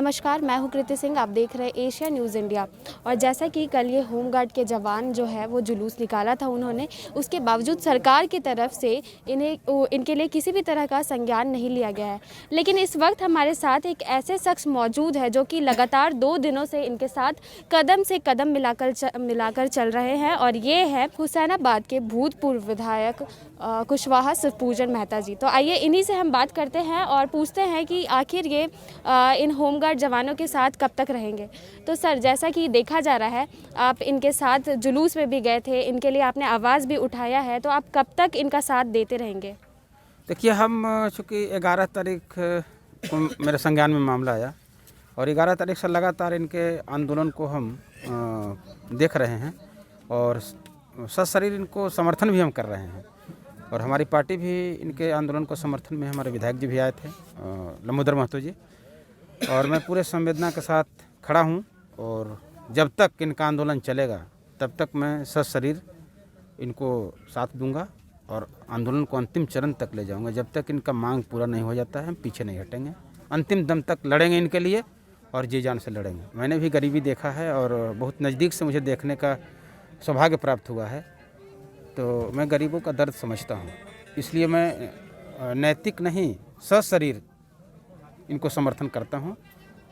नमस्कार, मैं हूं कृति सिंह। आप देख रहे हैं एशिया न्यूज़ इंडिया। और जैसा कि कल ये होमगार्ड के जवान जो है वो जुलूस निकाला था उन्होंने, उसके बावजूद सरकार की तरफ से इनके लिए किसी भी तरह का संज्ञान नहीं लिया गया है। लेकिन इस वक्त हमारे साथ एक ऐसे शख्स मौजूद है जो कि लगातार 2 दिनों से इनके साथ कदम से कदम मिलाकर चल रहे हैं, और ये है हुसैनाबाद के भूतपूर्व विधायक कुशवाहा शिवपूजन मेहता जी। तो आइए इन्हीं से हम बात करते हैं और पूछते हैं कि आखिर ये इन होमगार्ड जवानों के साथ कब तक रहेंगे। तो सर, जैसा कि देखा जा रहा है आप इनके साथ जुलूस में भी गए थे, इनके लिए आपने आवाज़ भी उठाया है, तो आप कब तक इनका साथ देते रहेंगे? देखिए, हम चूँकि 11 तारीख को मेरे संज्ञान में मामला आया और 11 तारीख से लगातार इनके आंदोलन को हम देख रहे हैं और सशरीर इनको समर्थन भी हम कर रहे हैं। और हमारी पार्टी भी इनके आंदोलन को समर्थन में, हमारे विधायक जी भी आए थे, लंबोदर महतो जी, और मैं पूरे संवेदना के साथ खड़ा हूं। और जब तक इनका आंदोलन चलेगा तब तक मैं सशरीर इनको साथ दूंगा और आंदोलन को अंतिम चरण तक ले जाऊंगा। जब तक इनका मांग पूरा नहीं हो जाता है हम पीछे नहीं हटेंगे, अंतिम दम तक लड़ेंगे इनके लिए और जी जान से लड़ेंगे। मैंने भी गरीबी देखा है और बहुत नज़दीक से मुझे देखने का सौभाग्य प्राप्त हुआ है, तो मैं गरीबों का दर्द समझता हूँ। इसलिए मैं नैतिक नहीं, सशरीर इनको समर्थन करता हूँ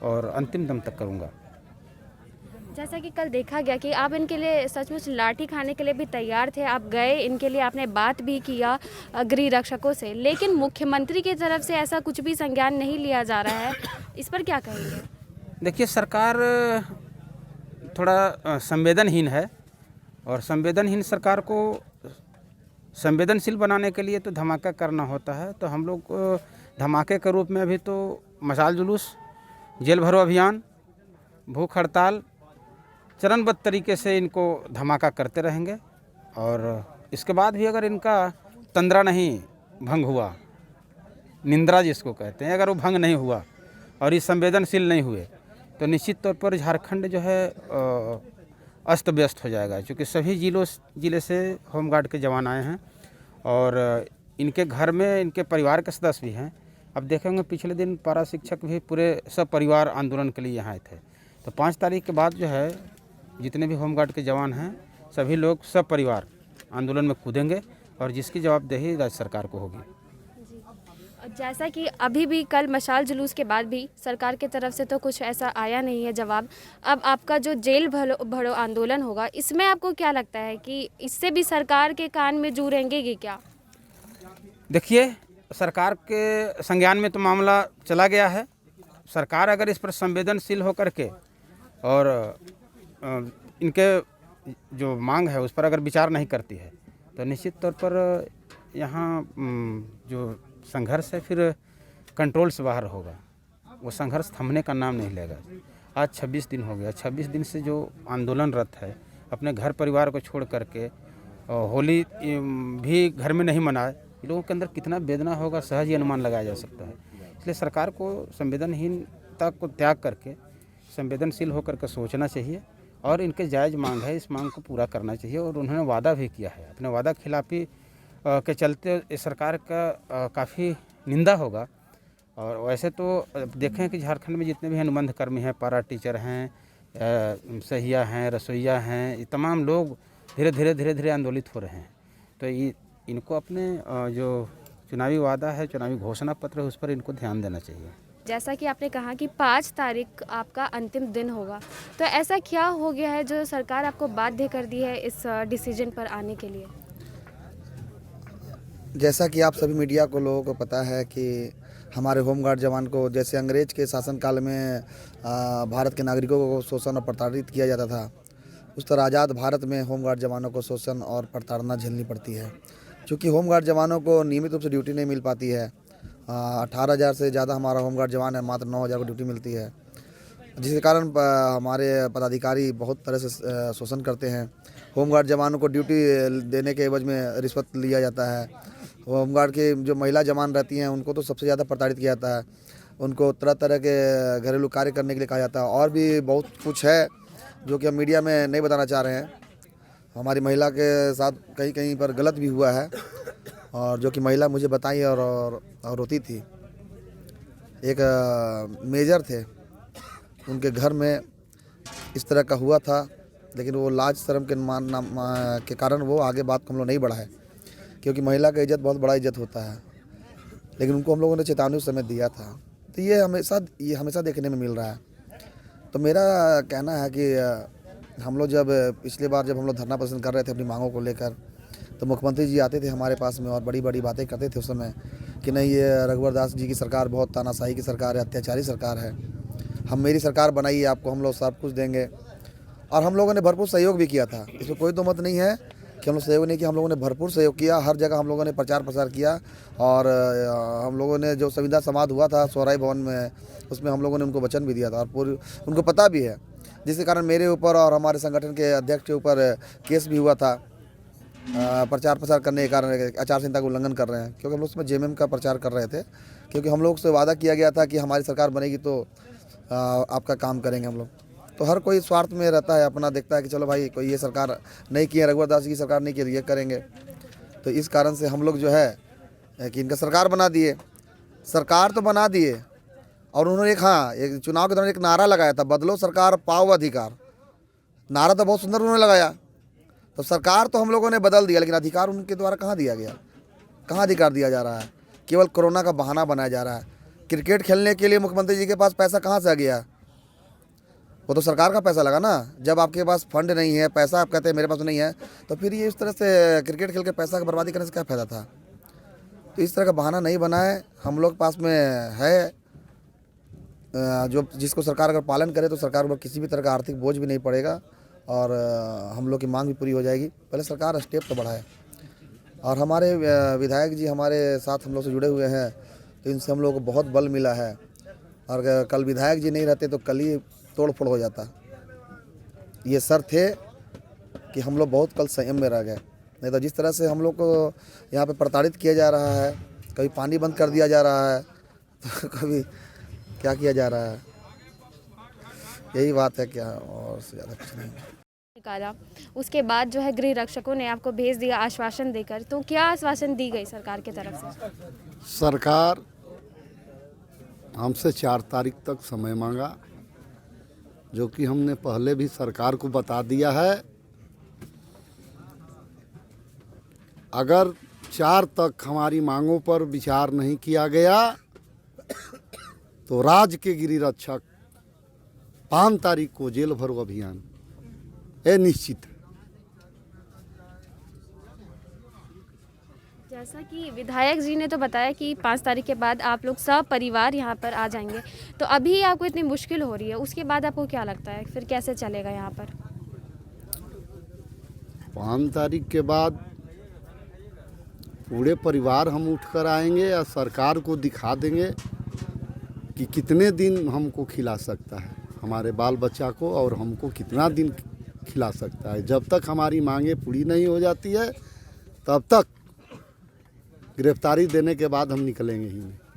और अंतिम दम तक करूँगा। जैसा कि कल देखा गया कि आप इनके लिए सचमुच लाठी खाने के लिए भी तैयार थे। आप गए, इनके लिए आपने बात भी किया गृह रक्षकों से, लेकिन मुख्यमंत्री की तरफ से ऐसा कुछ भी संज्ञान नहीं लिया जा रहा है। इस पर क्या कहेंगे? देखिए, सरकार थोड़ा संवेदनहीन है और संवेदनहीन सरकार को संवेदनशील बनाने के लिए तो धमाका करना होता है। तो हम लोग धमाके के रूप में अभी तो मशाल जुलूस, जेल भरो अभियान, भूख हड़ताल, चरणबद्ध तरीके से इनको धमाका करते रहेंगे। और इसके बाद भी अगर इनका तंद्रा नहीं भंग हुआ, निंद्रा जिसको कहते हैं, अगर वो भंग नहीं हुआ और ये संवेदनशील नहीं हुए तो निश्चित तौर पर झारखंड जो है अस्त व्यस्त हो जाएगा। क्योंकि सभी ज़िले से होमगार्ड के जवान आए हैं और इनके घर में इनके परिवार के सदस्य भी हैं। अब देखेंगे पिछले दिन पारा शिक्षक भी पूरे सब परिवार आंदोलन के लिए यहाँ आए थे। तो 5 तारीख के बाद जो है जितने भी होमगार्ड के जवान हैं सभी लोग सब परिवार आंदोलन में कूदेंगे और जिसकी जवाबदेही राज्य सरकार को होगी। जैसा कि अभी भी कल मशाल जुलूस के बाद भी सरकार की तरफ से तो कुछ ऐसा आया नहीं है जवाब। अब आपका जो जेल भरो आंदोलन होगा, इसमें आपको क्या लगता है कि इससे भी सरकार के कान में जू रहेंगे क्या? देखिए, सरकार के संज्ञान में तो मामला चला गया है। सरकार अगर इस पर संवेदनशील होकर के और इनके जो मांग है उस पर अगर विचार नहीं करती है तो निश्चित तौर पर यहाँ जो संघर्ष है फिर कंट्रोल से बाहर होगा। वो संघर्ष थमने का नाम नहीं लेगा। आज 26 दिन हो गया, 26 दिन से जो आंदोलनरत है, अपने घर परिवार को छोड़ करके होली भी घर में नहीं मनाए, लोगों के अंदर कितना वेदना होगा सहज ही अनुमान लगाया जा सकता है। इसलिए सरकार को संवेदनहीनता को त्याग करके संवेदनशील होकर के सोचना चाहिए और इनके जायज़ मांग है, इस मांग को पूरा करना चाहिए। और उन्होंने वादा भी किया है, अपने वादा खिलाफी के चलते इस सरकार का काफ़ी निंदा होगा। और वैसे तो देखें कि झारखंड में जितने भी अनुबंध कर्मी हैं, पारा टीचर हैं, सहिया हैं, रसोइया हैं, ये तमाम लोग धीरे धीरे आंदोलित हो रहे हैं। तो इनको अपने जो चुनावी वादा है, चुनावी घोषणा पत्र है, उस पर इनको ध्यान देना चाहिए। जैसा कि आपने कहा कि 5 तारीख आपका अंतिम दिन होगा, तो ऐसा क्या हो गया है जो सरकार आपको बाध्य कर दी है इस डिसीजन पर आने के लिए? जैसा कि आप सभी मीडिया को लोगों को पता है कि हमारे होमगार्ड जवान को, जैसे अंग्रेज के शासनकाल में भारत के नागरिकों को शोषण और प्रताड़ित किया जाता था, उस तरह आज़ाद भारत में होमगार्ड जवानों को शोषण और प्रताड़ना झेलनी पड़ती है। क्योंकि होमगार्ड जवानों को नियमित रूप से ड्यूटी नहीं मिल पाती है। 18,000 से ज़्यादा हमारा होमगार्ड जवान है, मात्र 9,000 को ड्यूटी मिलती है, जिसके कारण हमारे पदाधिकारी बहुत तरह से शोषण करते हैं। होमगार्ड जवानों को ड्यूटी देने के एवज में रिश्वत लिया जाता है। होमगार्ड के जो महिला जवान रहती हैं उनको तो सबसे ज़्यादा प्रताड़ित किया जाता है। उनको तरह तरह के घरेलू कार्य करने के लिए कहा जाता है और भी बहुत कुछ है जो कि हम मीडिया में नहीं बताना चाह रहे हैं। हमारी महिला के साथ कहीं कहीं पर गलत भी हुआ है और जो कि महिला मुझे बताई और रोती थी। एक मेजर थे उनके घर में इस तरह का हुआ था, लेकिन वो लाज शर्म के कारण वो आगे बात को हम लोग नहीं बढ़ाए, क्योंकि महिला का इज्जत बहुत बड़ा इज्जत होता है। लेकिन उनको हम लोगों ने चेतावनी उस समय दिया था। तो ये हमेशा देखने में मिल रहा है। तो मेरा कहना है कि हम लोग जब पिछली बार जब हम लोग धरना प्रदर्शन कर रहे थे अपनी मांगों को लेकर, तो मुख्यमंत्री जी आते थे हमारे पास में और बड़ी बड़ी बातें करते थे उस समय कि नहीं, ये रघुवर दास जी की सरकार बहुत तानाशाही की सरकार है, अत्याचारी सरकार है, हम मेरी सरकार बनाइए, आपको हम लोग सब कुछ देंगे। और हम लोगों ने भरपूर सहयोग भी किया था, इसमें कोई दो मत नहीं है कि हम लोग सहयोग नहीं किया। हम लोगों ने भरपूर सहयोग किया, हर जगह हम लोगों ने प्रचार प्रसार किया। और हम लोगों ने जो संविदा समाज हुआ था सोहराई भवन में, उसमें हम लोगों ने उनको वचन भी दिया था और पूरी उनको पता भी है, जिसके कारण मेरे ऊपर और हमारे संगठन के अध्यक्ष के ऊपर केस भी हुआ था प्रचार प्रसार करने के कारण, आचार संहिता का उल्लंघन कर रहे हैं, क्योंकि हम लोग उसमें जेएमएम का प्रचार कर रहे थे। क्योंकि हम लोग से वादा किया गया था कि हमारी सरकार बनेगी तो आपका काम करेंगे हम लोग। तो हर कोई स्वार्थ में रहता है, अपना देखता है कि चलो भाई कोई ये सरकार नहीं की है, रघुवर दास जी की सरकार नहीं की, ये करेंगे। तो इस कारण से हम लोग जो है कि इनका सरकार बना दिए, सरकार तो बना दिए। और उन्होंने एक चुनाव के दौरान एक नारा लगाया था, बदलो सरकार पाओ अधिकार। नारा तो बहुत सुंदर उन्होंने लगाया। तो सरकार तो हम लोगों ने बदल दिया, लेकिन अधिकार उनके द्वारा कहाँ दिया गया, कहाँ अधिकार दिया जा रहा है? केवल कोरोना का बहाना बनाया जा रहा है। क्रिकेट खेलने के लिए मुख्यमंत्री जी के पास पैसा कहाँ से आ गया? वो तो सरकार का पैसा लगा ना। जब आपके पास फंड नहीं है, पैसा आप कहते हैं मेरे पास नहीं है, तो फिर ये इस तरह से क्रिकेट खेल के पैसा का बर्बादी करने से क्या फ़ायदा था? तो इस तरह का बहाना नहीं बनाए। हम लोग पास में है जो जिसको सरकार अगर पालन करे तो सरकार पर किसी भी तरह का आर्थिक बोझ भी नहीं पड़ेगा और हम लोग की मांग भी पूरी हो जाएगी। पहले सरकार स्टेप तो बढ़ाए। और हमारे विधायक जी हमारे साथ हम लोग से जुड़े हुए हैं, तो इनसे हम लोग को बहुत बल मिला है। और कल विधायक जी नहीं रहते तो कल ही तोड़ फोड़ हो जाता। ये सर थे कि हम लोग बहुत कल संयम में रह गए, नहीं तो जिस तरह से हम लोग को यहाँ पे प्रताड़ित किया जा रहा है, कभी पानी बंद कर दिया जा रहा है, तो कभी क्या किया जा रहा है, यही बात है, क्या और से ज़्यादा कुछ नहीं। निकाला उसके बाद जो है गृह रक्षकों ने आपको भेज दिया आश्वासन देकर, तो क्या आश्वासन दी गई सरकार की तरफ से? सरकार हमसे 4 तारीख तक समय मांगा, जो कि हमने पहले भी सरकार को बता दिया है। अगर 4 तक हमारी मांगों पर विचार नहीं किया गया तो राज्य के गृह रक्षक 5 तारीख को जेल भरो अभियान ये निश्चित है। जैसा कि विधायक जी ने तो बताया कि 5 तारीख के बाद आप लोग सब परिवार यहाँ पर आ जाएंगे, तो अभी आपको इतनी मुश्किल हो रही है, उसके बाद आपको क्या लगता है फिर कैसे चलेगा यहाँ पर? 5 तारीख के बाद पूरे परिवार हम उठकर आएंगे और सरकार को दिखा देंगे कि कितने दिन हमको खिला सकता है, हमारे बाल बच्चा को, और हमको कितना दिन खिला सकता है। जब तक हमारी मांगे पूरी नहीं हो जाती है तब तक गिरफ्तारी देने के बाद हम निकलेंगे ही नहीं।